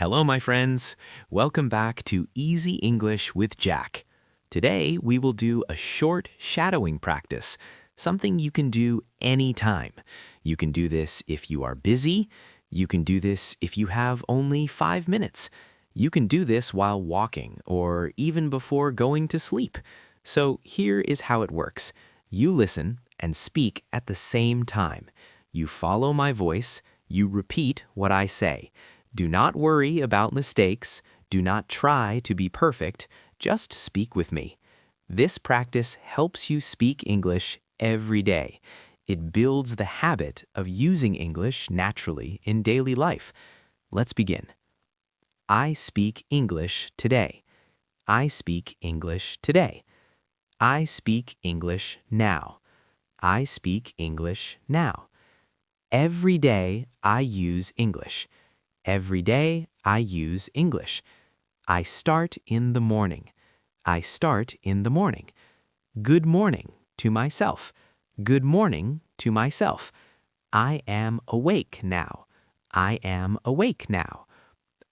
Hello, my friends. Welcome back to Easy English with Jack. Today, we will do a short shadowing practice, something you can do anytime. You can do this if you are busy. You can do this if you have only 5 minutes. You can do this while walking or even before going to sleep. So here is how it works. You listen and speak at the same time. You follow my voice. You repeat what I say. Do not worry about mistakes. Do not try to be perfect. Just speak with me. This practice helps you speak English every day. It builds the habit of using English naturally in daily life. Let's begin. I speak English today. I speak English today. I speak English now. I speak English now. Every day I use English. Every day I use English. I start in the morning. I start in the morning. Good morning to myself. Good morning to myself. I am awake now. I am awake now.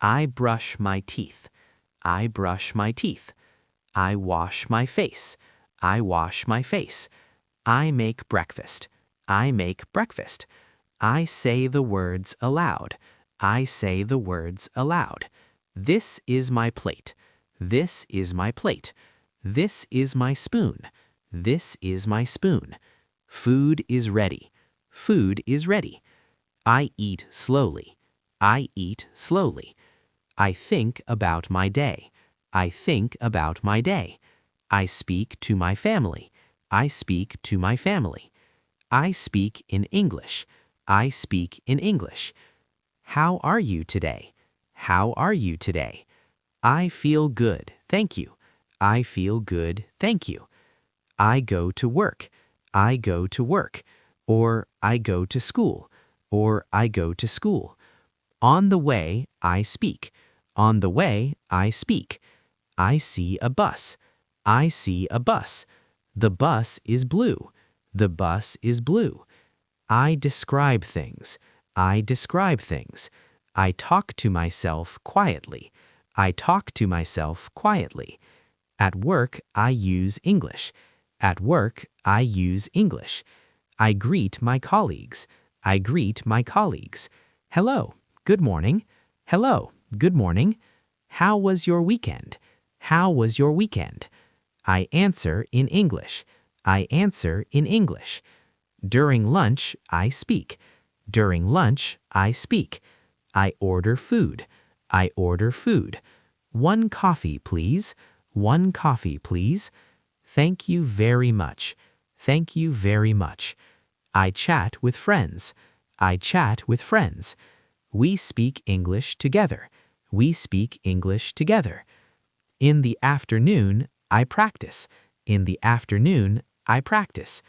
I brush my teeth. I brush my teeth. I wash my face. I wash my face. I make breakfast. I make breakfast. I say the words aloud. I say the words aloud. This is my plate. This is my plate. This is my spoon. This is my spoon. Food is ready. Food is ready. I eat slowly. I eat slowly. I think about my day. I think about my day. I speak to my family. I speak to my family. I speak in English. I speak in English. How are you today? How are you today? I feel good, thank you. I feel good, thank you. I go to work. I go to work. Or I go to school. Or I go to school. On the way, I speak. On the way, I speak. I see a bus. I see a bus. The bus is blue. The bus is blue. I describe things. I describe things. I talk to myself quietly. I talk to myself quietly. At work, I use English. At work, I use English. I greet my colleagues. I greet my colleagues. Hello, good morning. Hello, good morning. How was your weekend? How was your weekend? I answer in English. I answer in English. During lunch, I speak. During lunch, I speak. I order food. I order food. 1 coffee, please. 1 coffee, please. Thank you very much. Thank you very much. I chat with friends. I chat with friends. We speak English together. We speak English together. In the afternoon, I practice. In the afternoon, I practice.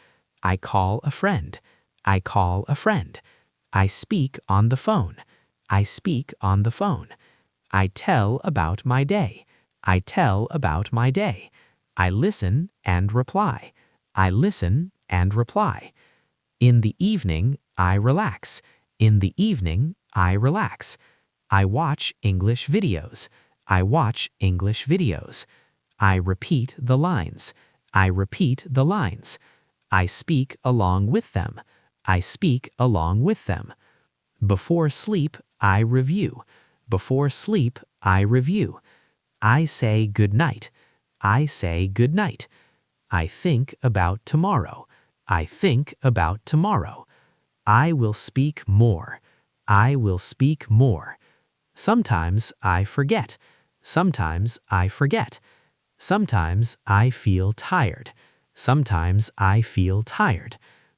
I call a friend. I call a friend. I speak on the phone. I speak on the phone. I tell about my day. I tell about my day. I listen and reply. I listen and reply. In the evening, I relax. In the evening, I relax. I watch English videos. I watch English videos. I repeat the lines. I repeat the lines. I speak along with them. I speak along with them. Before sleep, I review. Before sleep, I review. I say good night. I say good night. I think about tomorrow. I think about tomorrow. I will speak more. I will speak more. Sometimes I forget. Sometimes I forget. Sometimes I feel tired. Sometimes I feel tired.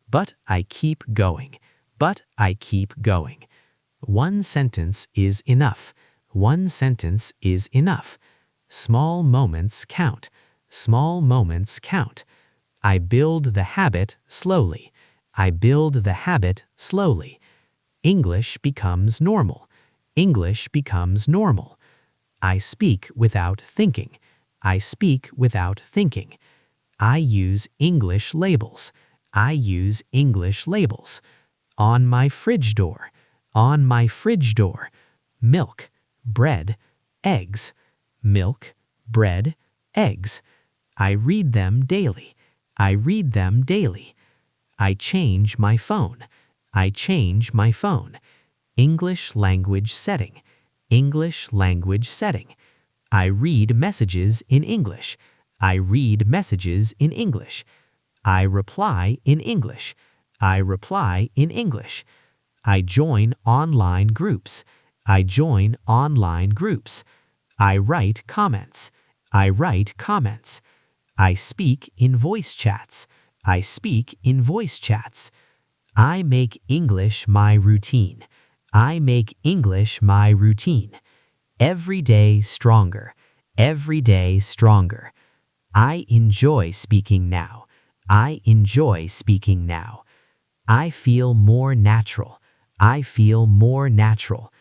But I keep going. But I keep going. 1 sentence is enough. 1 sentence is enough. Small moments count. Small moments count. I build the habit slowly. I build the habit slowly. English becomes normal. English becomes normal. I speak without thinking. I speak without thinking. I use English labels. I use English labels. On my fridge door. On my fridge door. Milk. bread, eggs. Milk, bread, eggs. I read them daily. I read them daily. I change my phone. I change my phone. English language setting. English language setting. I read messages in English. I read messages in English. I reply in English. I reply in English. I join online groups. I join online groups. I write comments. I write comments. I speak in voice chats. I speak in voice chats. I make English my routine. I make English my routine. Every day stronger. Every day stronger. I enjoy speaking now. I enjoy speaking now. I feel more natural. I feel more natural.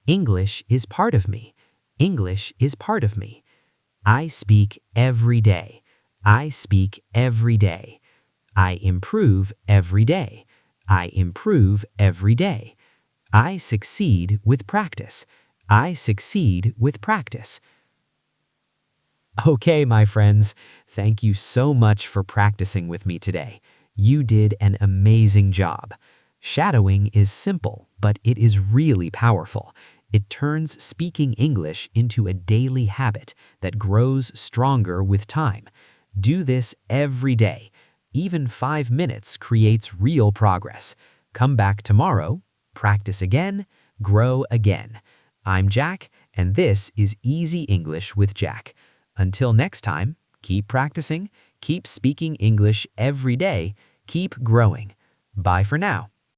English is part of me. English is part of me. I speak every day. I speak every day. I improve every day. I improve every day. I succeed with practice. I succeed with practice. Okay, my friends, thank you so much for practicing with me today. You did an amazing job. Shadowing is simple, but it is really powerful. It turns speaking English into a daily habit that grows stronger with time. Do this every day. Even 5 minutes creates real progress. Come back tomorrow, practice again, grow again. I'm Jack, and this is Easy English with Jack. Until next time, keep practicing, keep speaking English every day, keep growing. Bye for now.